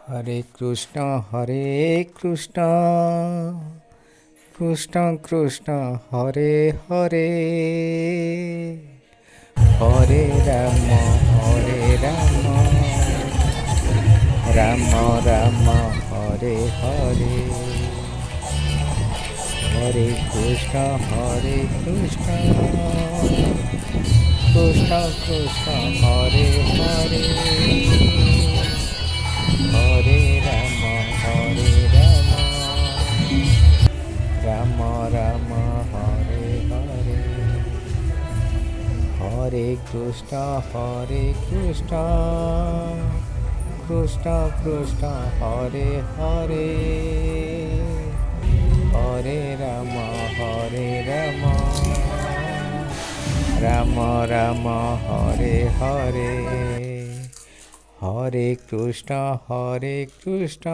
Hare Krishna Krishna Krishna Hare Hare, Hare Ram Ram Ram Hare Hare, Hare Krishna Krishna Krishna Hare Hare, Hare Ram Ram Ram Hare Hare, Hare Krishna Krishna Krishna Hare Hare, Hare Ram Ram Ram Hare Hare, Hare Krishna Krishna.